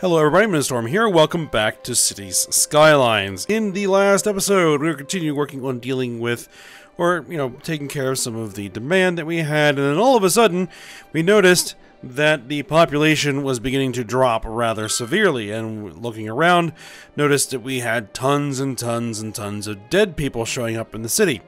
Hello everybody, Storm here. Welcome back to Cities Skylines. In the last episode, we were continuing working on dealing with, or, taking care of some of the demand that we had, and then all of a sudden, we noticed that the population was beginning to drop rather severely, and looking around, noticed that we had tons and tons and tons of dead people showing up in the city,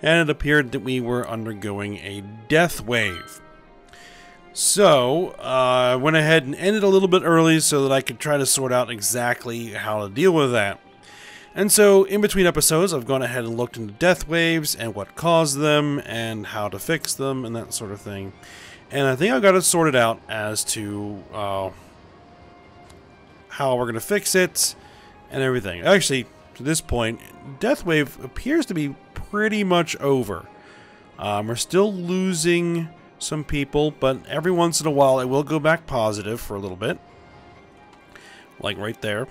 and it appeared that we were undergoing a death wave. So, I went ahead and ended a little bit early so that I could try to sort out exactly how to deal with that. And so, in between episodes, I've gone ahead and looked into death waves and what caused them and how to fix them and that sort of thing. And I think I got it sorted out as to how we're going to fix it and everything. Actually, to this point, death wave appears to be pretty much over. We're still losing some people, but every once in a while it will go back positive for a little bit. Like right there.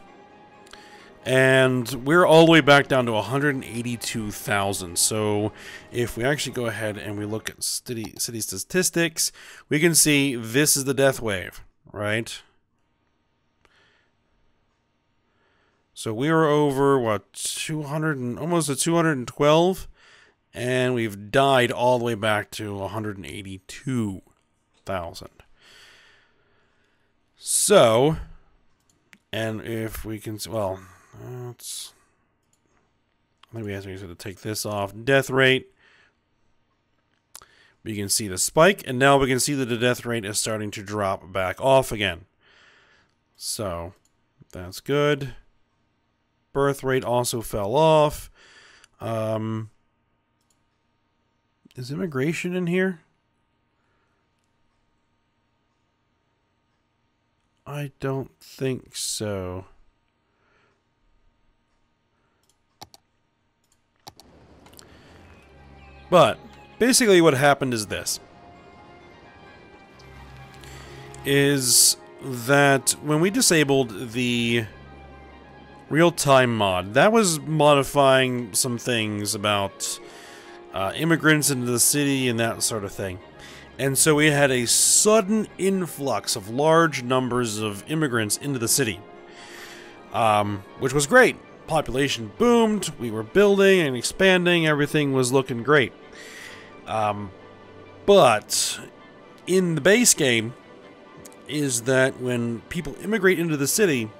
And we're all the way back down to 182,000. So if we actually go ahead and we look at city statistics, we can see this is the death wave, right? So we are over, what, 200 and almost at 212. And we've died all the way back to 182,000. So, and if we can, well, I think we have to take this off. Death rate. We can see the spike, and now we can see that the death rate is starting to drop back off again. So, that's good. Birth rate also fell off. Is immigration in here? I don't think so. But basically what happened is this. Is that when we disabled the real-time mod, that was modifying some things about immigrants into the city and that sort of thing. And so we had a sudden influx of large numbers of immigrants into the city, which was great. Population boomed, we were building and expanding, everything was looking great. But in the base game is that when people immigrate into the city,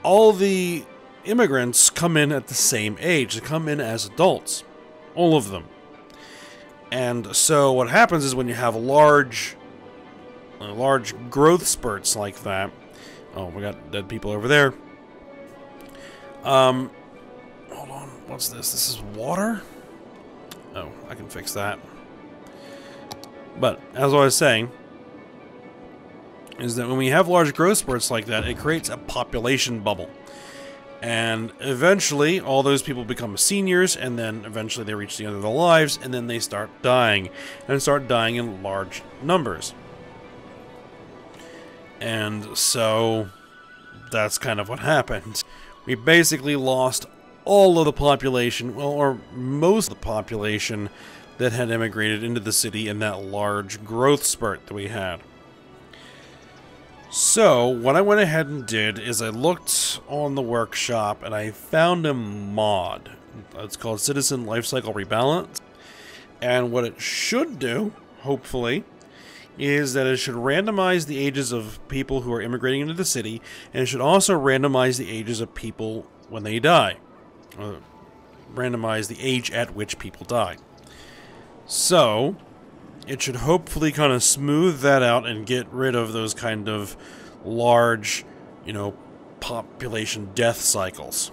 all the immigrants come in at the same age. They come in as adults. All of them. And so what happens is when you have large growth spurts like that. Oh, we got dead people over there. Hold on. What's this? This is water? Oh, I can fix that. But as I was saying, is that when we have large growth spurts like that, it creates a population bubble. And eventually, all those people become seniors, and then eventually they reach the end of their lives, and then they start dying. And start dying in large numbers. And so, that's kind of what happened. We basically lost all of the population, well, or most of the population that had immigrated into the city in that large growth spurt that we had. So, what I went ahead and did is I looked on the workshop and I found a mod. It's called Citizen Lifecycle Rebalance. And what it should do, hopefully, is that it should randomize the ages of people who are immigrating into the city, and it should also randomize the ages of people when they die. Randomize the age at which people die. So, it should hopefully kind of smooth that out and get rid of those kind of large, population death cycles.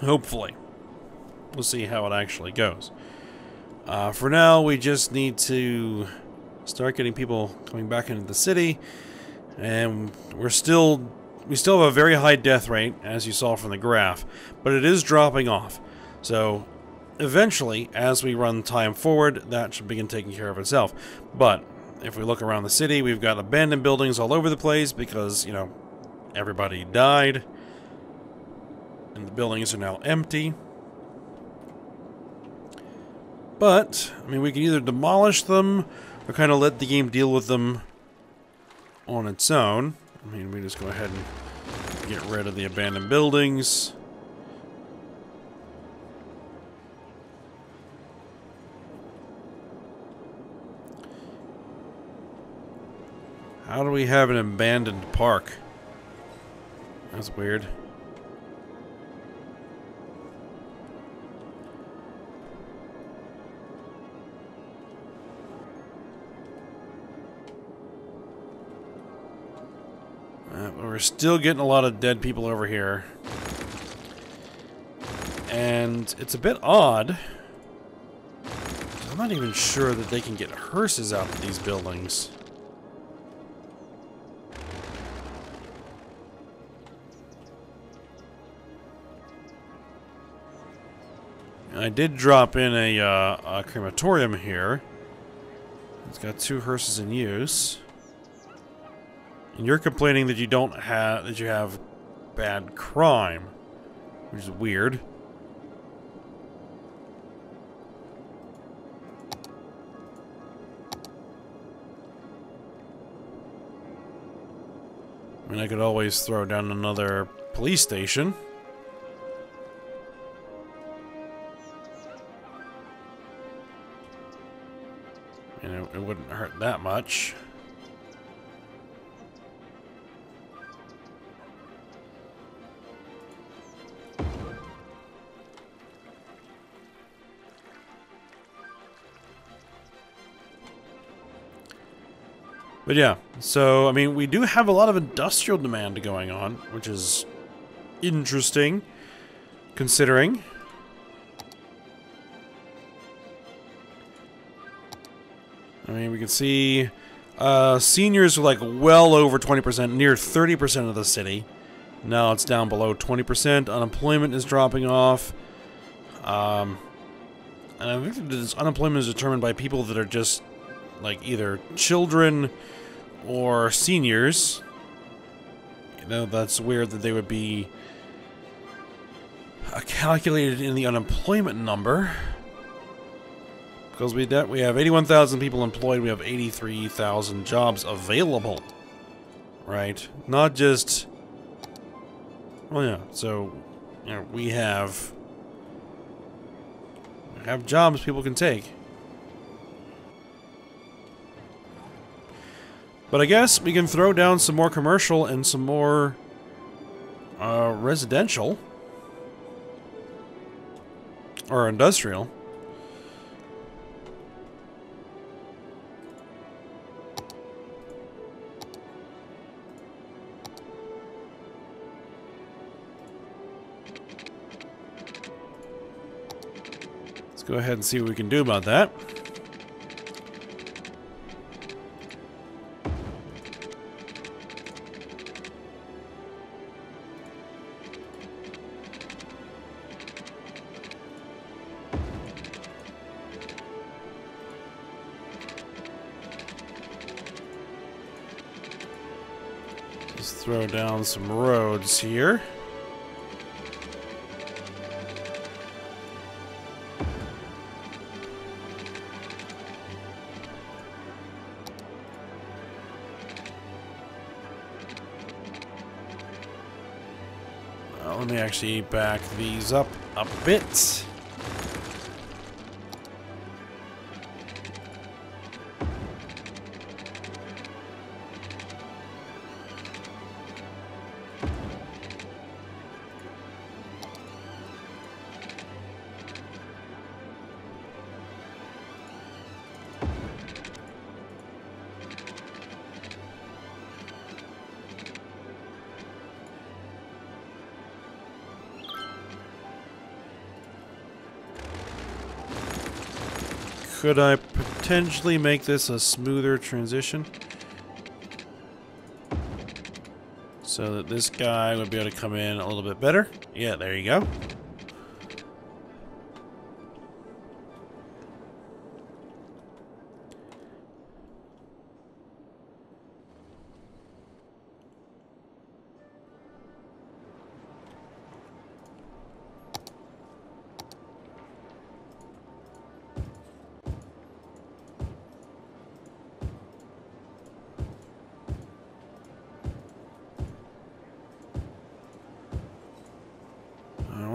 Hopefully. We'll see how it actually goes. For now, we just need to start getting people coming back into the city. And we still have a very high death rate, as you saw from the graph, but it is dropping off. So, eventually, as we run time forward, that should begin taking care of itself. But if we look around the city, we've got abandoned buildings all over the place because, everybody died. And the buildings are now empty. But, we can either demolish them or kind of let the game deal with them on its own. I mean, we just go ahead and get rid of the abandoned buildings. How do we have an abandoned park? That's weird. We're still getting a lot of dead people over here. And it's a bit odd. I'm not even sure that they can get hearses out of these buildings. I did drop in a crematorium here. It's got 2 hearses in use. And you're complaining that you don't have that you have bad crime, which is weird. I mean, I could always throw down another police station. And it wouldn't hurt that much. But yeah, so, I mean, we do have a lot of industrial demand going on, which is interesting, considering. I mean, we can see seniors are like well over 20%, near 30% of the city. Now it's down below 20%. Unemployment is dropping off. And I think this unemployment is determined by people that are just like either children or seniors. You know, that's weird that they would be calculated in the unemployment number. Because we have 81,000 people employed, we have 83,000 jobs available. Right? Not just... Well, yeah, so, you know, we have jobs people can take. But I guess we can throw down some more commercial and some more residential. Or industrial. Let's go ahead and see what we can do about that. Just throw down some roads here. Let me actually back these up a bit. Could I potentially make this a smoother transition? So that this guy would be able to come in a little bit better? Yeah, there you go.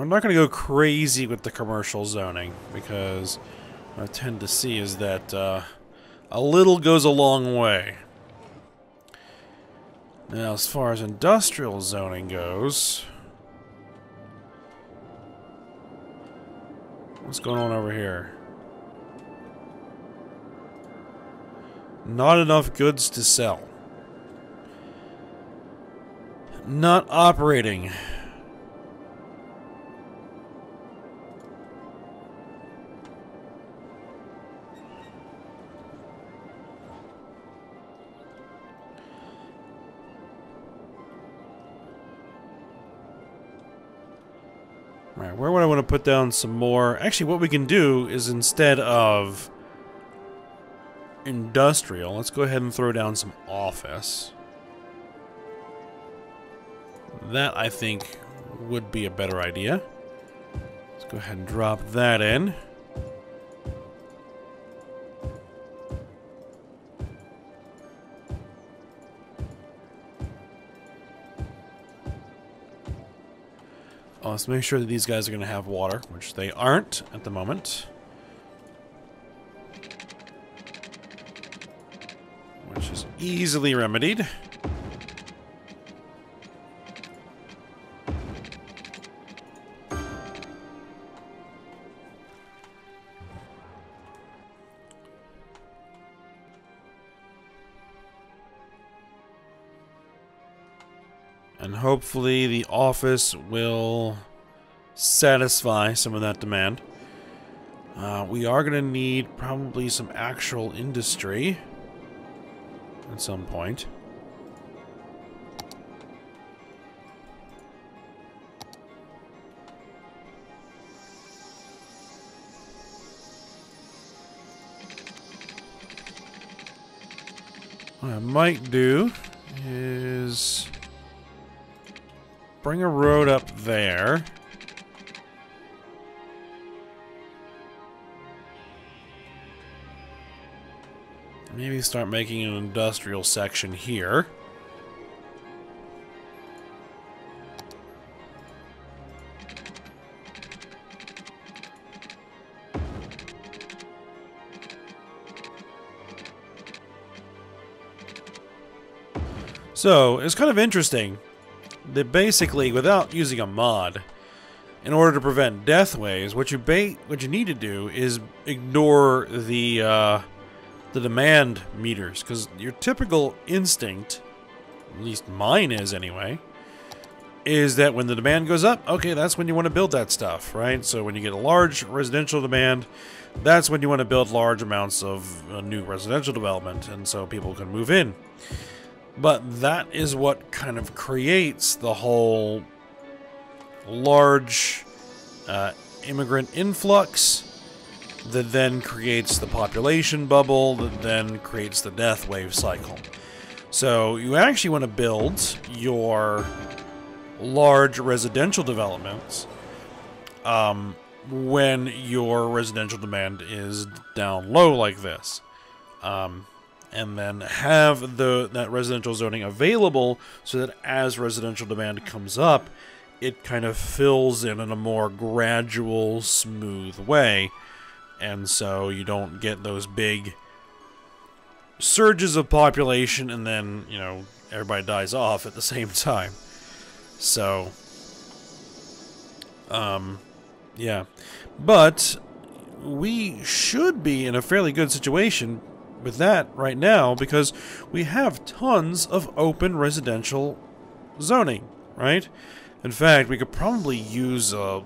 I'm not going to go crazy with the commercial zoning, because what I tend to see is that a little goes a long way. Now, as far as industrial zoning goes, what's going on over here? Not enough goods to sell. Not operating. Right, where would I want to put down some more? Actually, what we can do is, instead of industrial, let's go ahead and throw down some office. That, I think, would be a better idea. Let's go ahead and drop that in. Let's make sure that these guys are going to have water, which they aren't at the moment. Which is easily remedied. And hopefully the office will satisfy some of that demand. We are going to need probably some actual industry at some point. What I might do is bring a road up there. Maybe start making an industrial section here. So, it's kind of interesting that basically, without using a mod, in order to prevent death waves, what you need to do is ignore the demand meters, because your typical instinct, at least mine is anyway, is that when the demand goes up, okay, that's when you want to build that stuff, right? So when you get a large residential demand, that's when you want to build large amounts of new residential development, and so people can move in. But that is what kind of creates the whole large immigrant influx that then creates the population bubble that then creates the death wave cycle. So you actually want to build your large residential developments when your residential demand is down low like this. And then have that residential zoning available so that as residential demand comes up, it kind of fills in a more gradual, smooth way. And so you don't get those big surges of population and then, you know, everybody dies off at the same time. So, yeah. But we should be in a fairly good situation with that right now, because we have tons of open residential zoning, right? In fact, we could probably use a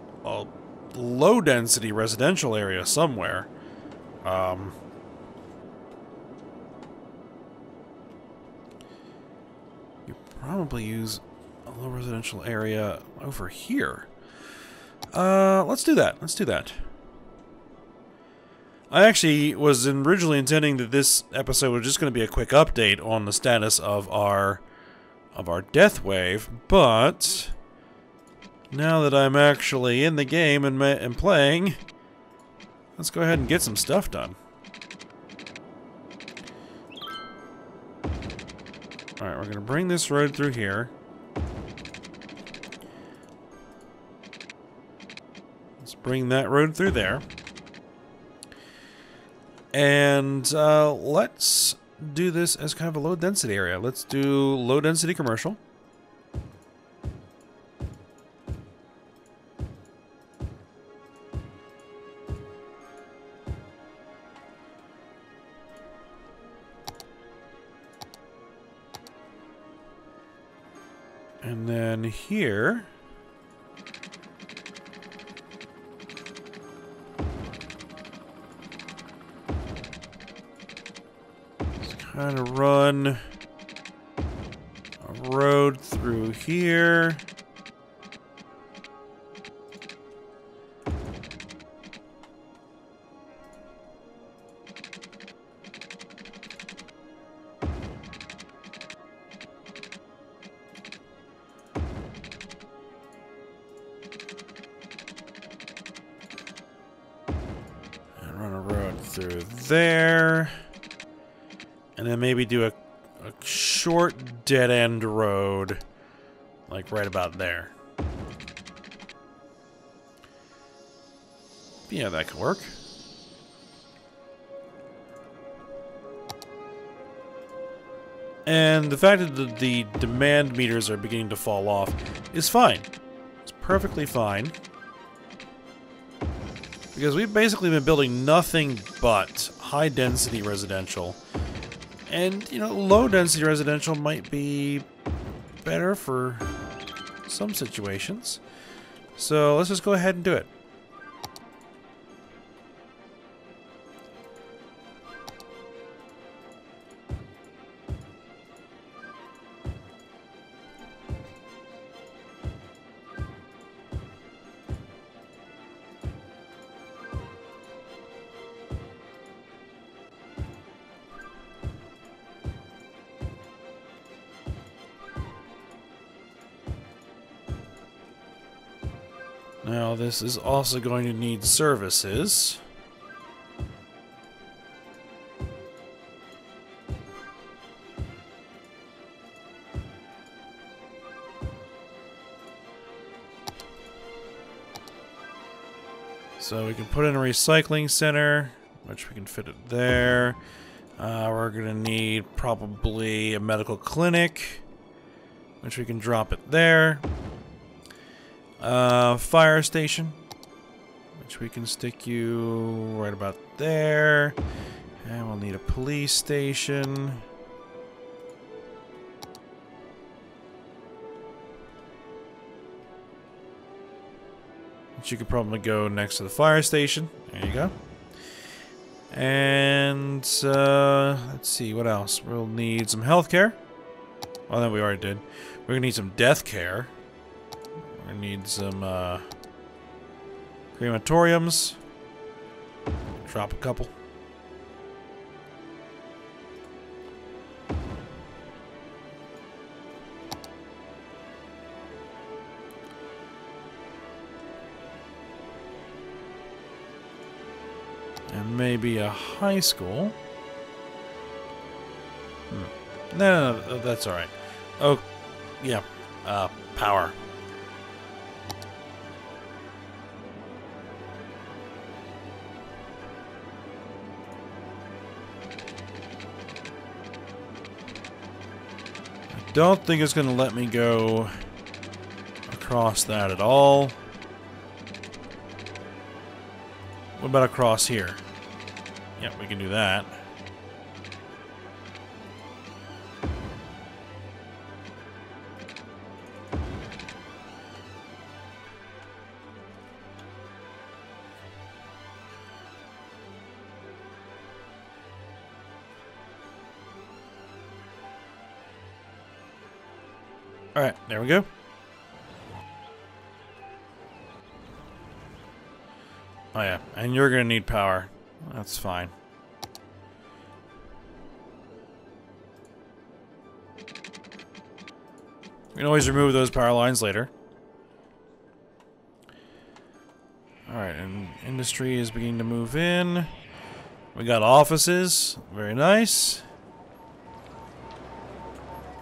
low-density residential area somewhere. You probably use a low residential area over here. Let's do that. Let's do that. I actually was originally intending that this episode was just going to be a quick update on the status of our death wave, but now that I'm actually in the game and playing, let's go ahead and get some stuff done. Alright, we're going to bring this road through here. bring that road through there. And let's do this as kind of a low density area. Let's do low density commercial. And then here, let's kind of run a road through here. Through there, and then maybe do a short dead-end road, like right about there. Yeah, that could work. And the fact that the demand meters are beginning to fall off is fine. It's perfectly fine. Because we've basically been building nothing but high-density residential. And, you know, low-density residential might be better for some situations. So let's just go ahead and do it. Now, this is also going to need services. So we can put in a recycling center, which we can fit it there. We're going to need probably a medical clinic, which we can drop it there. Fire station, which we can stick you right about there. And we'll need a police station. Which you could probably go next to the fire station. There you go. And, let's see, what else? We'll need some healthcare. Well, that we already did. We're gonna need some death care. We're gonna need some, crematoriums. Drop a couple. And maybe a high school. No, that's alright. Oh, yeah, power. I don't think it's going to let me go across that at all. What about across here? Yep, we can do that. Alright, there we go. Oh yeah, and you're gonna need power. That's fine. We can always remove those power lines later. Alright, and industry is beginning to move in. We got offices. Very nice.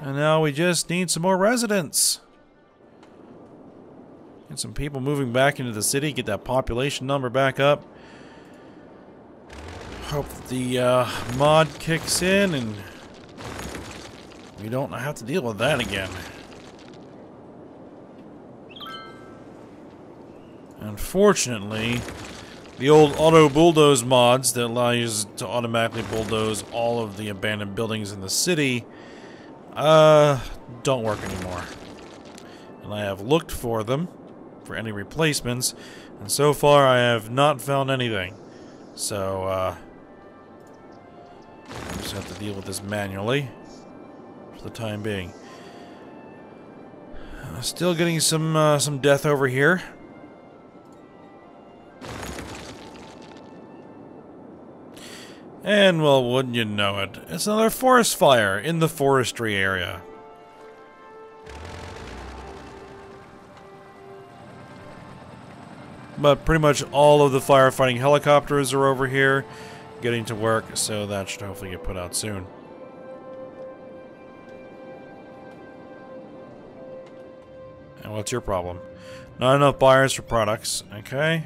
And now we just need some more residents. Get some people moving back into the city, get that population number back up. Hope that the mod kicks in and we don't have to deal with that again. Unfortunately, the old auto bulldoze mods that allow you to automatically bulldoze all of the abandoned buildings in the city don't work anymore. And I have looked for them, for any replacements, and so far I have not found anything. So, I just have to deal with this manually for the time being. Still getting some death over here. And, well, wouldn't you know it, it's another forest fire in the forestry area. But pretty much all of the firefighting helicopters are over here getting to work, so that should hopefully get put out soon. And what's your problem? Not enough buyers for products, okay?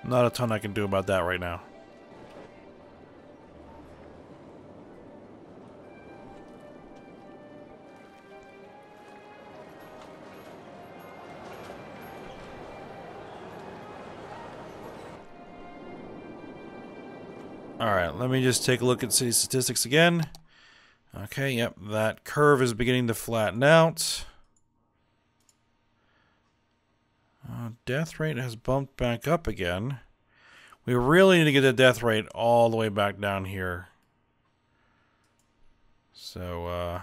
Not a ton I can do about that right now. Alright, let me just take a look at city statistics again. Okay, yep, that curve is beginning to flatten out. Death rate has bumped back up again. We really need to get the death rate all the way back down here. So,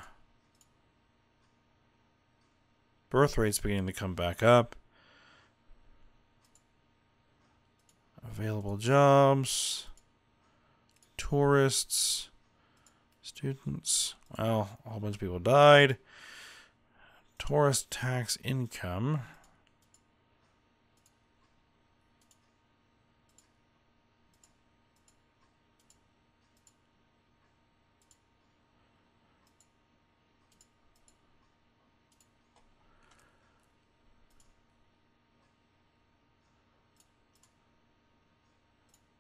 birth rate's beginning to come back up. Available jobs. Tourists. Students. Well, a whole bunch of people died. Tourist tax income.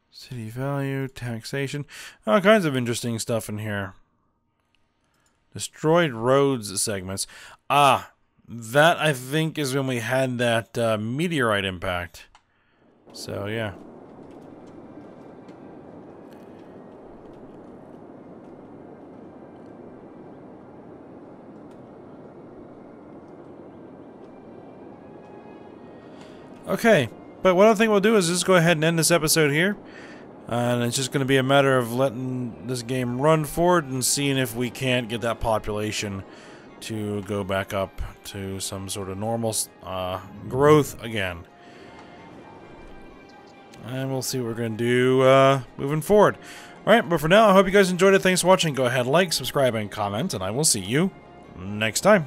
City value, taxation, all kinds of interesting stuff in here. Destroyed roads segments. Ah, that I think is when we had that meteorite impact. So, yeah. Okay, but what I think we'll do is just go ahead and end this episode here. And it's just going to be a matter of letting this game run forward and seeing if we can't get that population to go back up to some sort of normal growth again. And we'll see what we're going to do moving forward. Alright, but for now, I hope you guys enjoyed it. Thanks for watching. Go ahead, like, subscribe, and comment, and I will see you next time.